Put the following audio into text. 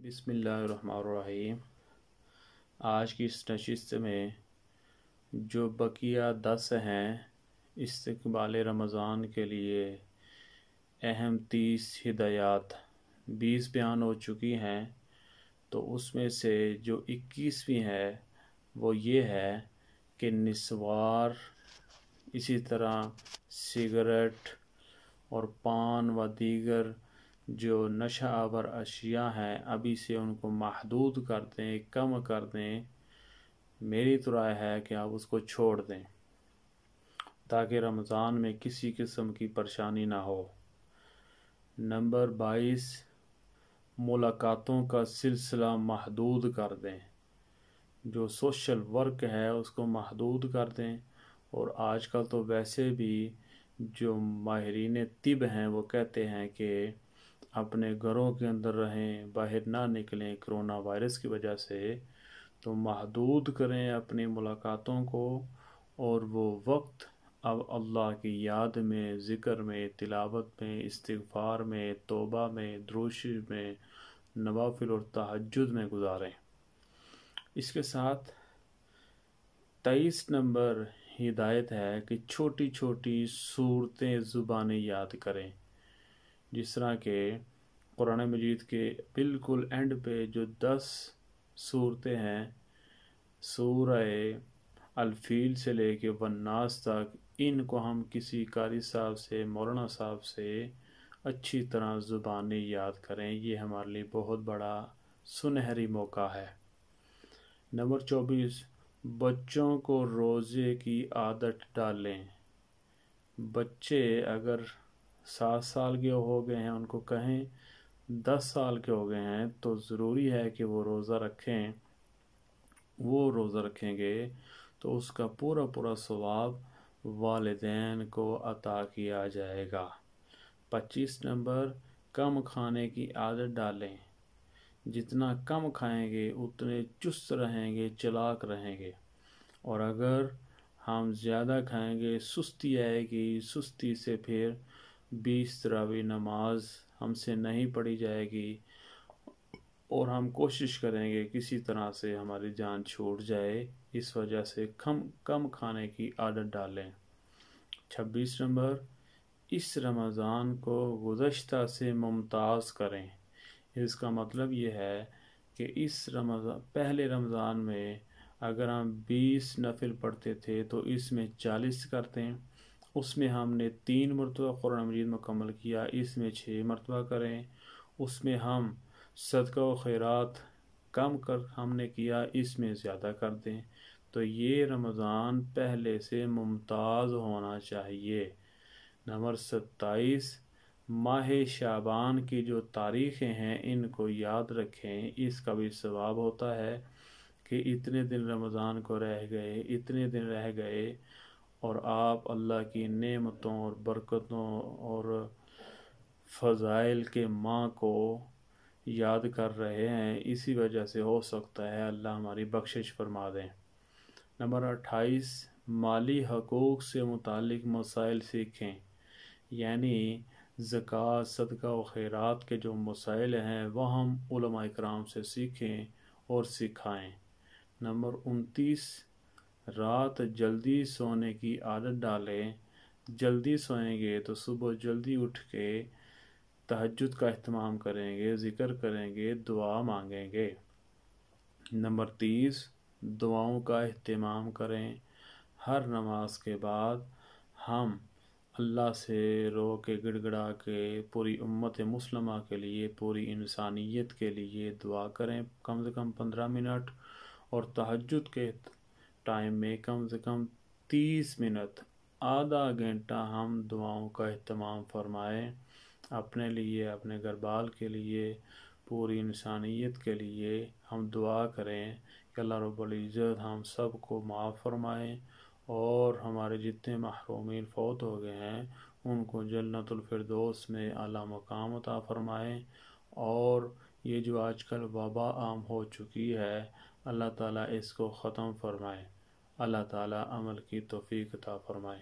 بسم اللہ الرحمن الرحیم۔ آج کی اس نشست میں جو بقیہ 10 ہیں استقبال رمضان کے لیے اہم 30 ہدایات 20 بیان ہو چکی ہیں، تو اس میں سے جو 21ویں ہے وہ یہ ہے کہ نسوار، اسی طرح سگریٹ اور پان و دیگر جو نشہ آور اشیاء ہیں ابھی سے ان کو محدود کر دیں، کم کر دیں۔ میری تو رائے ہے کہ آپ اس کو چھوڑ دیں تاکہ رمضان میں کسی قسم کی پریشانی نہ ہو۔ نمبر 22، ملاقاتوں کا سلسلہ محدود کر دیں۔ جو سوشل ورک ہے اس کو محدود کر دیں، اور آج کل تو ویسے بھی جو ماہرین طب ہیں وہ کہتے ہیں کہ اپنے گھروں کے اندر رہیں، باہر نہ نکلیں کرونا وائرس کی وجہ سے، تو محدود کریں اپنی ملاقاتوں کو، اور وہ وقت اب اللہ کی یاد میں، ذکر میں، تلاوت میں، استغفار میں، توبہ میں، درود شریف میں، نوافل اور تہجد میں گزاریں۔ اس کے ساتھ 23 نمبر ہدایت ہے کہ چھوٹی چھوٹی صورتیں زبانیں یاد کریں، جس طرح کہ قرآن مجید کے بالکل اینڈ پہ جو 10 صورتیں ہیں، سورہ الفیل سے لے کے والناس تک، ان کو ہم کسی قاری صاحب سے، مولانا صاحب سے اچھی طرح زبانیں یاد کریں۔ یہ ہمارے لیے بہت بڑا سنہری موقع ہے۔ نمبر 24، بچوں کو روزے کی عادت ڈالیں۔ بچے اگر 7 سال کے ہو گئے ہیں، ان کو کہیں 10 سال کے ہو گئے ہیں تو ضروری ہے کہ وہ روزہ رکھیں۔ وہ روزہ رکھیں گے تو اس کا پورا پورا ثواب والدین کو عطا کیا جائے گا۔ 25 نمبر، کم کھانے کی عادت ڈالیں۔ جتنا کم کھائیں گے اتنے چست رہیں گے، چلاک رہیں گے، اور اگر ہم زیادہ کھائیں گے سستی آئے گی، سستی سے پھر 20 تراویح نماز ہم سے نہیں پڑھی جائے گی، اور ہم کوشش کریں گے کسی طرح سے ہماری جان چھوٹ جائے۔ اس وجہ سے کم کھانے کی عادت ڈالیں۔ 26 نمبر، اس رمضان کو گزشتہ سے ممتاز کریں۔ اس کا مطلب یہ ہے کہ اس پہلے رمضان میں اگر ہم 20 نفل پڑھتے تھے تو اس میں 40 کرتے ہیں۔ اس میں ہم نے 3 مرتبہ قرآن مجید مکمل کیا، اس میں 6 مرتبہ کریں۔ اس میں ہم صدقہ و خیرات کم کر ہم نے کیا، اس میں زیادہ کر دیں۔ تو یہ رمضان پہلے سے ممتاز ہونا چاہیے۔ نمبر 27، ماہ شعبان کی جو تاریخیں ہیں ان کو یاد رکھیں۔ اس کا بھی ثواب ہوتا ہے کہ اتنے دن رمضان کو رہ گئے، اتنے دن رہ گئے، اور آپ اللہ کی نعمتوں اور برکتوں اور فضائل کے ماہ کو یاد کر رہے ہیں۔ اسی وجہ سے ہو سکتا ہے اللہ ہماری بخشش فرما دیں۔ نمبر 28، مالی حقوق سے متعلق مسائل سیکھیں، یعنی زکوٰۃ، صدقہ و خیرات کے جو مسائل ہیں وہ ہم علماء اکرام سے سیکھیں اور سکھائیں۔ نمبر 29، رات جلدی سونے کی عادت ڈالیں۔ جلدی سوئیں گے تو صبح جلدی اٹھ کے تہجد کا اہتمام کریں گے، ذکر کریں گے، دعا مانگیں گے۔ نمبر 30، دعاؤں کا اہتمام کریں۔ ہر نماز کے بعد ہم اللہ سے رو کے گڑ گڑا کے پوری امت مسلمہ کے لیے، پوری انسانیت کے لیے دعا کریں کم سے کم 15 منٹ، اور تہجد کے ٹائم میں کم سے کم 30 منٹ، آدھا گھنٹہ ہم دعاؤں کا اہتمام فرمائیں، اپنے لیے، اپنے گھر بال کے لیے، پوری انسانیت کے لیے ہم دعا کریں کہ اللہ رب العزت ہم سب کو معاف فرمائیں، اور ہمارے جتنے محرومین فوت ہو گئے ہیں ان کو جنت الفردوس میں اعلیٰ مقام عطا فرمائیں، اور یہ جو آج کل وبا عام ہو چکی ہے اللہ تعالیٰ اس کو ختم فرمائے۔ اللہ تعالیٰ عمل کی توفیق عطا فرمائے۔